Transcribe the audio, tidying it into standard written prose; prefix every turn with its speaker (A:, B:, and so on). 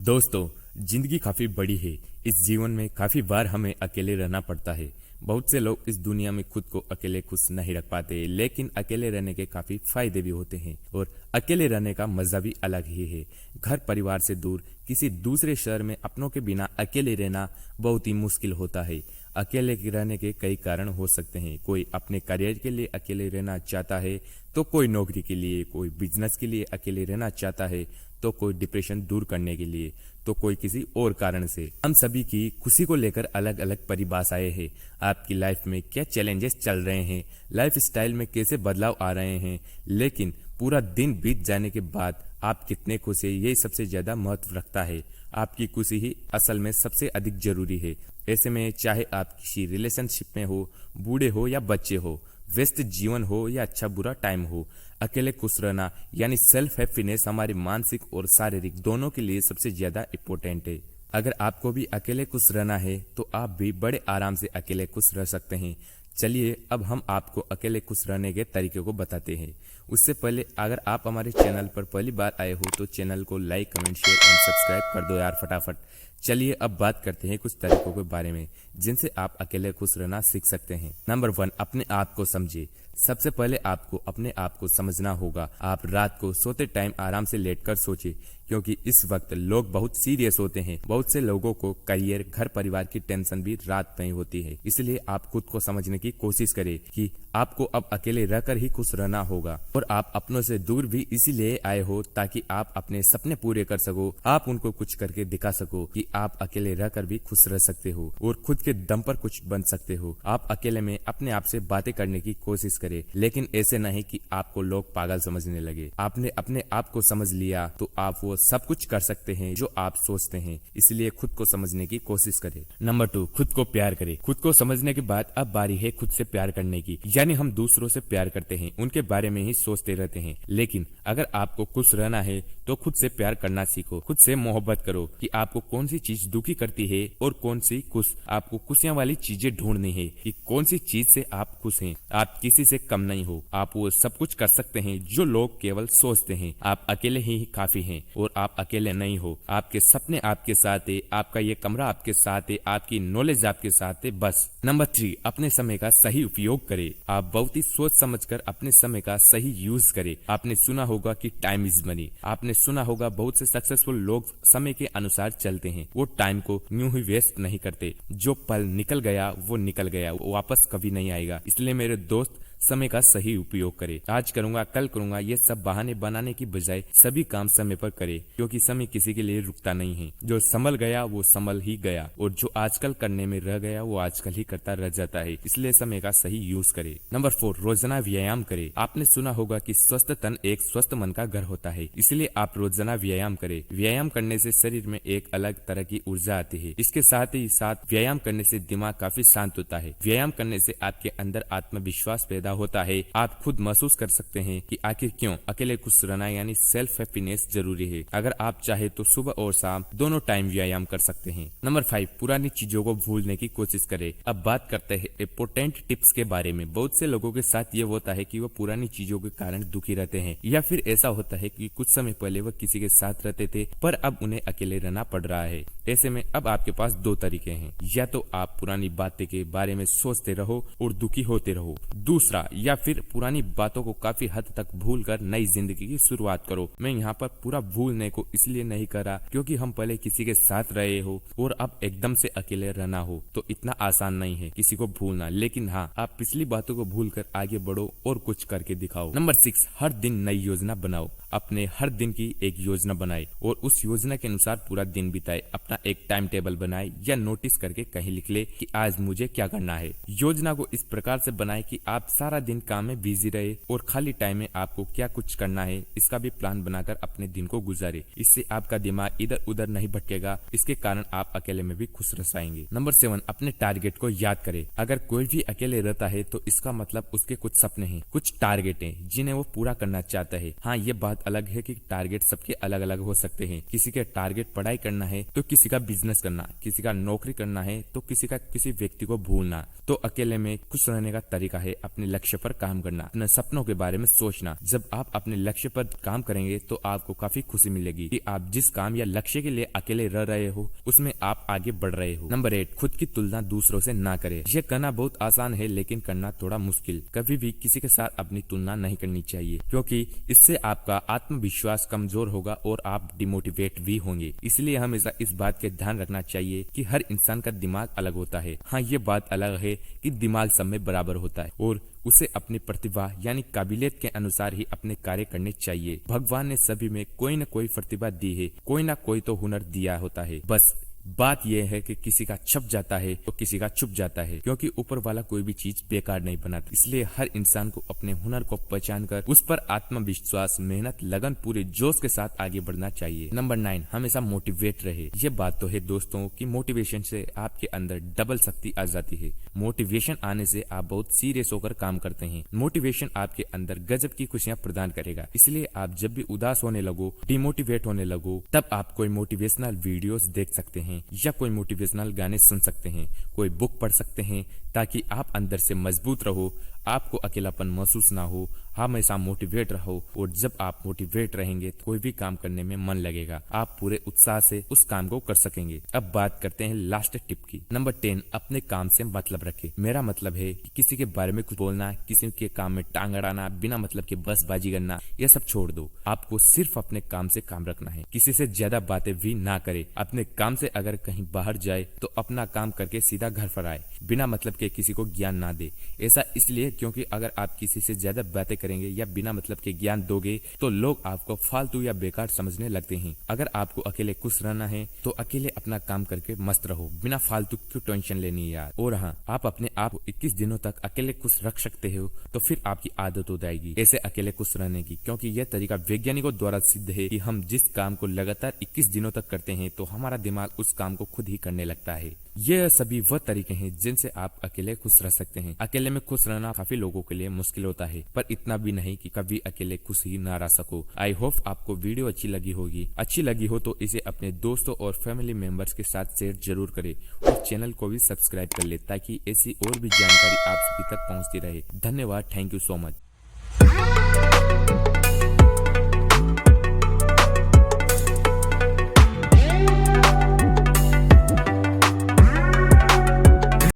A: दोस्तों, जिंदगी काफी बड़ी है। इस जीवन में काफी बार हमें अकेले रहना पड़ता है। बहुत से लोग इस दुनिया में खुद को अकेले खुश नहीं रख पाते, लेकिन अकेले रहने के काफी फायदे भी होते हैं और अकेले रहने का मजा भी अलग ही है। घर परिवार से दूर किसी दूसरे शहर में अपनों के बिना अकेले रहना बहुत ही मुश्किल होता है। अकेले रहने के कई कारण हो सकते हैं। कोई अपने करियर के लिए अकेले रहना चाहता है, तो कोई नौकरी के लिए, कोई बिजनेस के लिए अकेले रहना चाहता है, तो कोई डिप्रेशन दूर करने के लिए, तो कोई किसी और कारण से। हम सभी की खुशी को लेकर अलग अलग परिभाषाएं हैं। आपकी लाइफ में क्या चैलेंजेस चल रहे हैं, लाइफ स्टाइल में कैसे बदलाव आ रहे हैं, लेकिन पूरा दिन बीत जाने के बाद आप कितने खुश हैं, ये सबसे ज्यादा महत्व रखता है। आपकी खुशी ही असल में सबसे अधिक जरूरी है। ऐसे में चाहे आप किसी रिलेशनशिप में हो, बूढ़े हो या बच्चे हो, व्यस्त जीवन हो या अच्छा बुरा टाइम हो, अकेले खुश रहना यानी सेल्फ हैप्पीनेस हमारे मानसिक और शारीरिक दोनों के लिए सबसे ज्यादा इम्पोर्टेंट है। अगर आपको भी अकेले खुश रहना है तो आप भी बड़े आराम से अकेले खुश रह सकते हैं। चलिए अब हम आपको अकेले खुश रहने के तरीके को बताते हैं। उससे पहले अगर आप हमारे चैनल पर पहली बार आए हो तो चैनल को like, comment, share and subscribe कर दो यार फटाफट। चलिए अब बात करते हैं कुछ तरीकों के बारे में जिनसे आप अकेले खुश रहना सीख सकते हैं। नंबर 1, अपने आप को समझिए। सबसे पहले आपको अपने आप को समझना होगा। आप रात को सोते टाइम आराम से लेटकर सोचिए, क्योंकि इस वक्त लोग बहुत सीरियस होते हैं। बहुत से लोगों को करियर, घर परिवार की टेंशन भी रात में ही होती है। इसलिए आप खुद को समझने की कोशिश करें कि आपको अब अकेले रहकर ही खुश रहना होगा और आप अपनों से दूर भी इसीलिए आए हो ताकि आप अपने सपने पूरे कर सको, आप उनको कुछ करके दिखा सको कि आप अकेले रहकर भी खुश रह सकते हो और खुद के दम पर कुछ बन सकते हो। आप अकेले में अपने आप से बातें करने की कोशिश करें, लेकिन ऐसे नहीं कि आपको लोग पागल समझने लगे। आपने अपने आप को समझ लिया तो आप वो सब कुछ कर सकते हैं जो आप सोचते हैं। इसलिए खुद को समझने की कोशिश करें। नंबर 2, खुद को प्यार करें। खुद को समझने के बाद अब बारी है खुद से प्यार करने की। यानी हम दूसरों से प्यार करते हैं, उनके बारे में ही सोचते रहते हैं, लेकिन अगर आपको खुश रहना है तो खुद से प्यार करना सीखो। खुद से मोहब्बत करो कि आपको कौन सी चीज दुखी करती है और कौन सी खुश। आपको खुशियां वाली चीजें ढूंढनी है कि कौन सी चीज से आप खुश हैं। आप किसी से कम नहीं हो। आप वो सब कुछ कर सकते हैं जो लोग केवल सोचते हैं। आप अकेले ही काफी हैं और आप अकेले नहीं हो। आपके सपने आपके साथ है, आपका ये कमरा आपके साथ है, आपकी नॉलेज आपके साथ है, बस। नंबर 3, अपने समय का सही उपयोग करें। आप बहुत ही सोच समझकर अपने समय का सही यूज करें। आपने सुना होगा कि टाइम इज मनी। आपने सुना होगा बहुत से सक्सेसफुल लोग समय के अनुसार चलते हैं। वो टाइम को यूं ही वेस्ट नहीं करते। जो पल निकल गया वो निकल गया, वो वापस कभी नहीं आएगा। इसलिए मेरे दोस्त, समय का सही उपयोग करे। आज करूंगा, कल करूंगा, ये सब बहाने बनाने की बजाय सभी काम समय पर करे, क्योंकि समय किसी के लिए रुकता नहीं है। जो संभल गया वो संभल ही गया और जो आजकल करने में रह गया वो आजकल ही करता रह जाता है। इसलिए समय का सही यूज करे। नंबर 4, रोजाना व्यायाम करे। आपने सुना होगा कि स्वस्थ तन एक स्वस्थ मन का घर होता है, इसलिए आप रोजाना व्यायाम करे। व्यायाम करने से शरीर में एक अलग तरह की ऊर्जा आती है। इसके साथ ही साथ व्यायाम करने से दिमाग काफी शांत होता है। व्यायाम करने से आपके अंदर आत्मविश्वास पैदा होता है। आप खुद महसूस कर सकते हैं कि आखिर क्यों अकेले खुश रहना यानी सेल्फ हैप्पीनेस जरूरी है। अगर आप चाहे तो सुबह और शाम दोनों टाइम व्यायाम कर सकते हैं। नंबर 5, पुरानी चीजों को भूलने की कोशिश करें। अब बात करते हैं इम्पोर्टेंट टिप्स के बारे में। बहुत से लोगों के साथ ये होता है कि वो पुरानी चीजों के कारण दुखी रहते हैं, या फिर ऐसा होता है कि कुछ समय पहले वो किसी के साथ रहते थे पर अब उन्हें अकेले रहना पड़ रहा है। ऐसे में अब आपके पास 2 तरीके हैं। या तो आप पुरानी बातें के बारे में सोचते रहो और दुखी होते रहो। दूसरा, या फिर पुरानी बातों को काफी हद तक भूलकर नई जिंदगी की शुरुआत करो। मैं यहाँ पर पूरा भूलने को इसलिए नहीं कर रहा क्योंकि हम पहले किसी के साथ रहे हो और अब एकदम से अकेले रहना हो तो इतना आसान नहीं है किसी को भूलना, लेकिन हाँ, आप पिछली बातों को भूलकर आगे बढ़ो और कुछ करके दिखाओ। नंबर 6, हर दिन नई योजना बनाओ। अपने हर दिन की एक योजना बनाए और उस योजना के अनुसार पूरा दिन बिताए। अपना एक टाइम टेबल बनाए या नोटिस करके कहीं लिख ले कि आज मुझे क्या करना है। योजना को इस प्रकार से बनाए कि आप सारा दिन काम में बिजी रहे और खाली टाइम में आपको क्या कुछ करना है इसका भी प्लान बनाकर अपने दिन को गुजारे। इससे आपका दिमाग इधर उधर नहीं भटकेगा। इसके कारण आप अकेले में भी खुश रह पाएंगे। नंबर 7, अपने टारगेट को याद करें। अगर कोई भी अकेले रहता है तो इसका मतलब उसके कुछ सपने हैं, कुछ टारगेट हैं जिन्हें वो पूरा करना चाहता है। हाँ, ये बात बात अलग है कि टारगेट सबके अलग अलग हो सकते हैं। किसी के टारगेट पढ़ाई करना है तो किसी का बिजनेस करना, किसी का नौकरी करना है तो किसी का किसी व्यक्ति को भूलना। तो अकेले में खुश रहने का तरीका है अपने लक्ष्य पर काम करना, अपने सपनों के बारे में सोचना। जब आप अपने लक्ष्य पर काम करेंगे तो आपको काफी खुशी मिलेगी कि आप जिस काम या लक्ष्य के लिए अकेले रह रहे हो उसमें आप आगे बढ़ रहे हो। नंबर 8, खुद की तुलना दूसरों से ना करें। यह करना बहुत आसान है लेकिन करना थोड़ा मुश्किल। कभी भी किसी के साथ अपनी तुलना नहीं करनी चाहिए क्योंकि इससे आपका आत्मविश्वास कमजोर होगा और आप डिमोटिवेट भी होंगे। इसलिए हमेशा इस बात के ध्यान रखना चाहिए कि हर इंसान का दिमाग अलग होता है। हाँ, ये बात अलग है कि दिमाग सब में बराबर होता है और उसे अपनी प्रतिभा यानी काबिलियत के अनुसार ही अपने कार्य करने चाहिए। भगवान ने सभी में कोई न कोई प्रतिभा दी है, कोई ना कोई तो हुनर दिया होता है। बस बात यह है कि किसी का छप जाता है तो किसी का छुप जाता है, क्योंकि ऊपर वाला कोई भी चीज बेकार नहीं बनाता। इसलिए हर इंसान को अपने हुनर को पहचान कर उस पर आत्मविश्वास, मेहनत, लगन, पूरे जोश के साथ आगे बढ़ना चाहिए। नंबर 9, हमेशा मोटिवेट रहे। ये बात तो है दोस्तों कि मोटिवेशन से आपके अंदर डबल शक्ति आ जाती है। मोटिवेशन आने से आप बहुत सीरियस होकर काम करते हैं। मोटिवेशन आपके अंदर गजब की खुशियां प्रदान करेगा। इसलिए आप जब भी उदास होने लगो, डिमोटिवेट होने लगो, तब आप कोई मोटिवेशनल वीडियोस देख सकते हैं या कोई मोटिवेशनल गाने सुन सकते हैं, कोई बुक पढ़ सकते हैं ताकि आप अंदर से मजबूत रहो, आपको अकेलापन महसूस ना हो, हमेशा मोटिवेट रहो। और जब आप मोटिवेट रहेंगे तो कोई भी काम करने में मन लगेगा, आप पूरे उत्साह से उस काम को कर सकेंगे। अब बात करते हैं लास्ट टिप की। नंबर 10, अपने काम से मतलब रखे। मेरा मतलब है कि किसी के बारे में कुछ बोलना, किसी के काम में टांग अड़ाना, बिना मतलब के बसबाजी करना, ये सब छोड़ दो। आपको सिर्फ अपने काम से काम रखना है। किसी से ज्यादा बातें भी ना करे। अपने काम से अगर कहीं बाहर जाए तो अपना काम करके सीधा घर पर आए, बिना मतलब के किसी को ज्ञान ना दे। ऐसा इसलिए क्योंकि अगर आप किसी से ज्यादा बातें करेंगे या बिना मतलब के ज्ञान दोगे तो लोग आपको फालतू या बेकार समझने लगते हैं। अगर आपको अकेले खुश रहना है तो अकेले अपना काम करके मस्त रहो, बिना फालतू की टेंशन लेनी यार। और हाँ, आप अपने आप को 21 दिनों तक अकेले खुश रख सकते हो तो फिर आपकी आदत हो जाएगी ऐसे अकेले खुश रहने की, क्योंकि यह तरीका वैज्ञानिकों द्वारा सिद्ध है कि हम जिस काम को लगातार 21 दिनों तक करते हैं तो हमारा दिमाग उस काम को खुद ही करने लगता है। ये सभी वह तरीके हैं जिनसे आप अकेले खुश रह सकते हैं। अकेले में खुश रहना काफी लोगों के लिए मुश्किल होता है, पर इतना भी नहीं कि कभी अकेले खुश ही ना रह सको। आई होप आपको वीडियो अच्छी लगी होगी। अच्छी लगी हो तो इसे अपने दोस्तों और फैमिली मेंबर्स के साथ शेयर जरूर करें और चैनल को भी सब्सक्राइब कर ले ताकि ऐसी और भी जानकारी आप सभी तक पहुंचती रहे। धन्यवाद, थैंक यू सो मच।